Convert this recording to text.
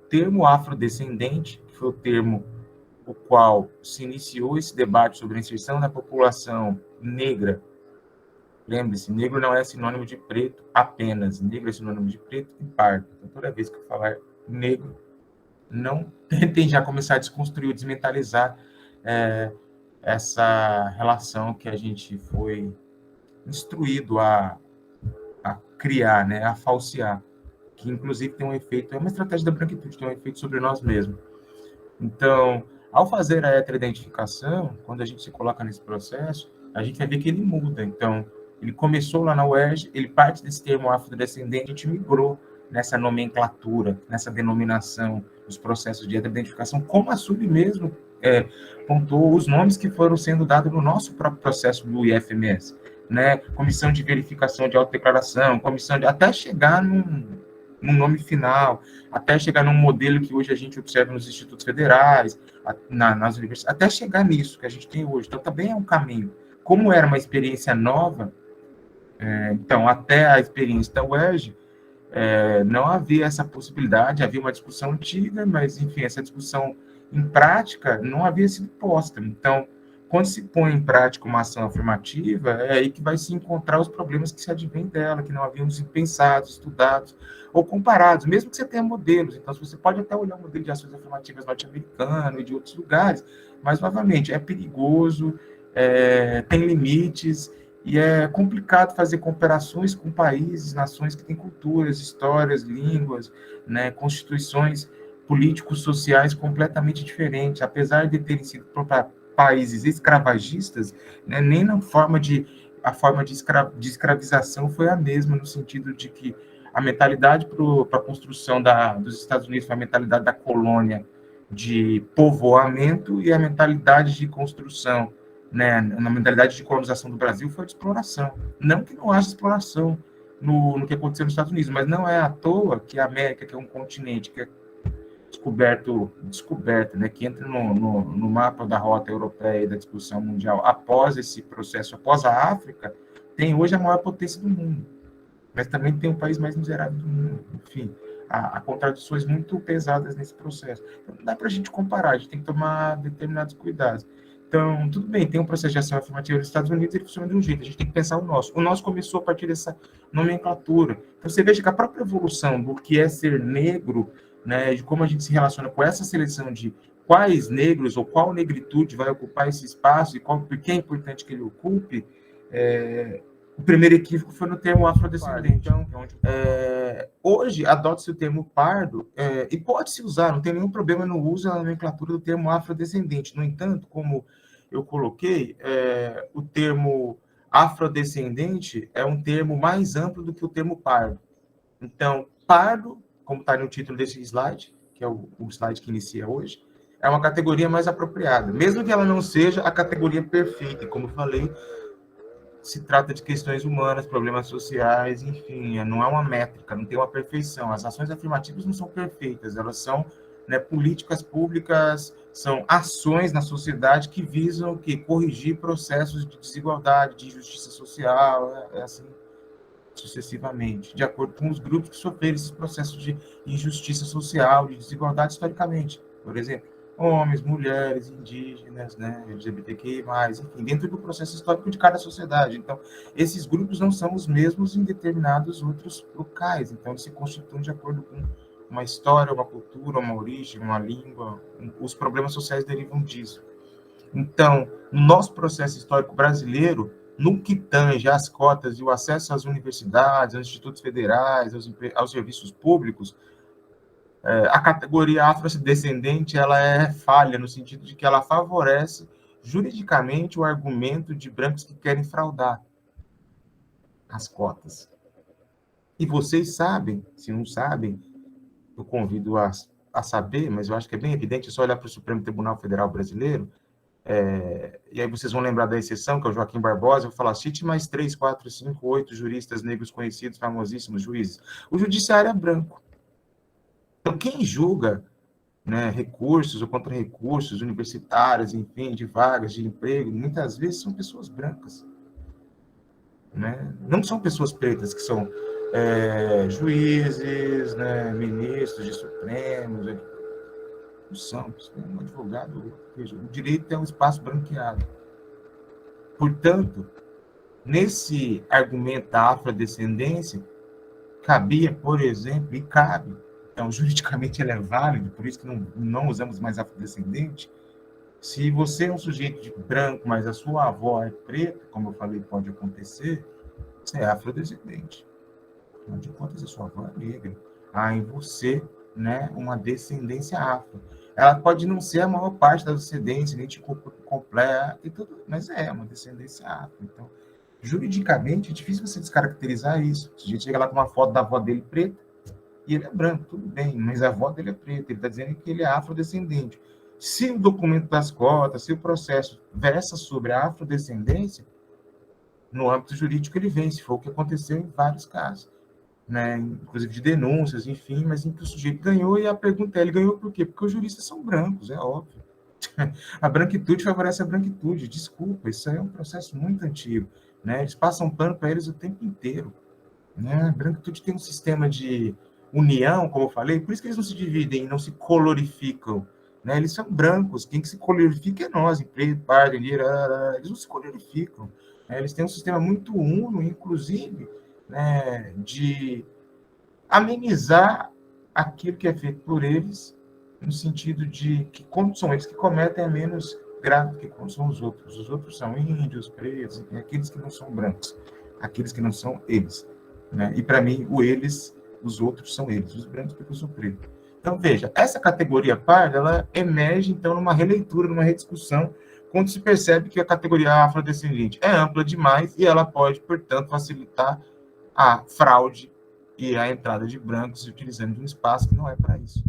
termo afrodescendente, que foi o termo o qual se iniciou esse debate sobre a inserção da população negra. Lembre-se, negro não é sinônimo de preto apenas, negro é sinônimo de preto e pardo. Então, toda vez que eu falar negro, não tentem já começar a desconstruir, desmentalizar essa relação que a gente foi instruído a criar, né, a falsear, que inclusive tem um efeito, é uma estratégia da branquitude, tem um efeito sobre nós mesmos. Então, ao fazer a heteroidentificação, quando a gente se coloca nesse processo, a gente vai ver que ele muda. Então, ele começou lá na UERJ, ele parte desse termo afrodescendente, a gente migrou nessa nomenclatura, nessa denominação, os processos de heteroidentificação, como a SUB mesmo pontuou os nomes que foram sendo dados no nosso próprio processo do IFMS, né? Comissão de verificação de autodeclaração, comissão de até chegar num nome final, até chegar num modelo que hoje a gente observa nos institutos federais, nas universidades, até chegar nisso que a gente tem hoje. Então, também é um caminho. Como era uma experiência nova, então, até a experiência da UERJ, não havia essa possibilidade, havia uma discussão antiga, mas, enfim, essa discussão em prática não havia sido posta. Então, quando se põe em prática uma ação afirmativa, é aí que vai se encontrar os problemas que se advêm dela, que não haviam sido pensados, estudados ou comparados, mesmo que você tenha modelos. Então, você pode até olhar o modelo de ações afirmativas norte-americano e de outros lugares, mas, novamente, é perigoso, tem limites, e é complicado fazer comparações com países, nações que têm culturas, histórias, línguas, né, constituições políticos, sociais completamente diferentes, apesar de terem sido países escravagistas, né, nem a forma de escravização foi a mesma, no sentido de que a mentalidade para a construção dos Estados Unidos foi a mentalidade da colônia de povoamento e a mentalidade de construção, né, na mentalidade de colonização do Brasil foi de exploração. Não que não haja exploração no que aconteceu nos Estados Unidos, mas não é à toa que a América, que é um continente que é descoberto, né, que entra no mapa da rota europeia e da discussão mundial após esse processo, após a África, tem hoje a maior potência do mundo, mas também tem o país mais miserável do mundo. Enfim, há contradições muito pesadas nesse processo. Então, não dá para a gente comparar, a gente tem que tomar determinados cuidados. Então, tudo bem, tem um processo de ação afirmativa nos Estados Unidos, ele funciona de um jeito, a gente tem que pensar o nosso. O nosso começou a partir dessa nomenclatura. Então, você veja que a própria evolução do que é ser negro, né, de como a gente se relaciona com essa seleção de quais negros ou qual negritude vai ocupar esse espaço e por que é importante que ele ocupe, o primeiro equívoco foi no termo afrodescendente. Então, hoje, adota-se o termo pardo, e pode-se usar, não tem nenhum problema no uso da nomenclatura do termo afrodescendente. No entanto, como eu coloquei, o termo afrodescendente é um termo mais amplo do que o termo pardo. Então, pardo, como está no título desse slide, que é o slide que inicia hoje, é uma categoria mais apropriada, mesmo que ela não seja a categoria perfeita, como eu falei, se trata de questões humanas, problemas sociais, enfim, não é uma métrica, não tem uma perfeição. As ações afirmativas não são perfeitas, elas são, né, políticas públicas, são ações na sociedade que visam corrigir processos de desigualdade, de injustiça social, assim sucessivamente, de acordo com os grupos que sofreram esses processos de injustiça social, de desigualdade historicamente. Por exemplo, homens, mulheres, indígenas, né, LGBTQI+, enfim, dentro do processo histórico de cada sociedade. Então, esses grupos não são os mesmos em determinados outros locais. Então, eles se constituem de acordo com uma história, uma cultura, uma origem, uma língua. Os problemas sociais derivam disso. Então, no nosso processo histórico brasileiro, no que tange às cotas e o acesso às universidades, aos institutos federais, aos serviços públicos, a categoria afrodescendente ela é falha no sentido de que ela favorece juridicamente o argumento de brancos que querem fraudar as cotas. E vocês sabem, se não sabem, eu convido a saber, mas eu acho que é bem evidente, é só olhar para o Supremo Tribunal Federal Brasileiro, e aí vocês vão lembrar da exceção, que é o Joaquim Barbosa, eu vou falar, cite mais 3, 4, 5, 8 juristas negros conhecidos, famosíssimos juízes. O judiciário é branco. Então, quem julga, né, recursos ou contra-recursos universitários, enfim, de vagas de emprego, muitas vezes são pessoas brancas. Né? Não são pessoas pretas que são juízes, né, ministros de Supremos, são um advogado, veja, o direito é um espaço branqueado. Portanto, nesse argumento da afrodescendência, cabia, por exemplo, e cabe, então, juridicamente ele é válido, por isso que não usamos mais afrodescendente, se você é um sujeito de branco, mas a sua avó é preta, como eu falei, pode acontecer, você é afrodescendente. Afinal de contas, a sua avó é negra. Há em você, né, uma descendência afro. Ela pode não ser a maior parte da descendência, nem tipo completa, e tudo, mas é uma descendência afro. Então, juridicamente, é difícil você descaracterizar isso. Se a gente chega lá com uma foto da avó dele preta, e ele é branco, tudo bem, mas a avó dele é preta, ele está dizendo que ele é afrodescendente. Se o documento das cotas, se o processo versa sobre a afrodescendência, no âmbito jurídico ele vence, foi o que aconteceu em vários casos, né? Inclusive de denúncias, enfim, mas em que o sujeito ganhou, e a pergunta é, ele ganhou por quê? Porque os juristas são brancos, é óbvio. A branquitude favorece a branquitude, desculpa, isso aí é um processo muito antigo, né? Eles passam pano para eles o tempo inteiro, né? A branquitude tem um sistema de união, como eu falei, por isso que eles não se dividem, não se colorificam, né? Eles são brancos, quem que se colorifica é nós, em preto, pardo, eles não se colorificam, né? Eles têm um sistema muito uno, inclusive, né, de amenizar aquilo que é feito por eles, no sentido de que, como são eles que cometem, é menos grave do que como são os outros. Os outros são índios, pretos, enfim, aqueles que não são brancos, aqueles que não são eles, né? E para mim, os outros são eles, os brancos porque eu sou preto. Então, veja, essa categoria parda, ela emerge, então, numa releitura, numa rediscussão, quando se percebe que a categoria afrodescendente é ampla demais e ela pode, portanto, facilitar a fraude e a entrada de brancos utilizando um espaço que não é para isso.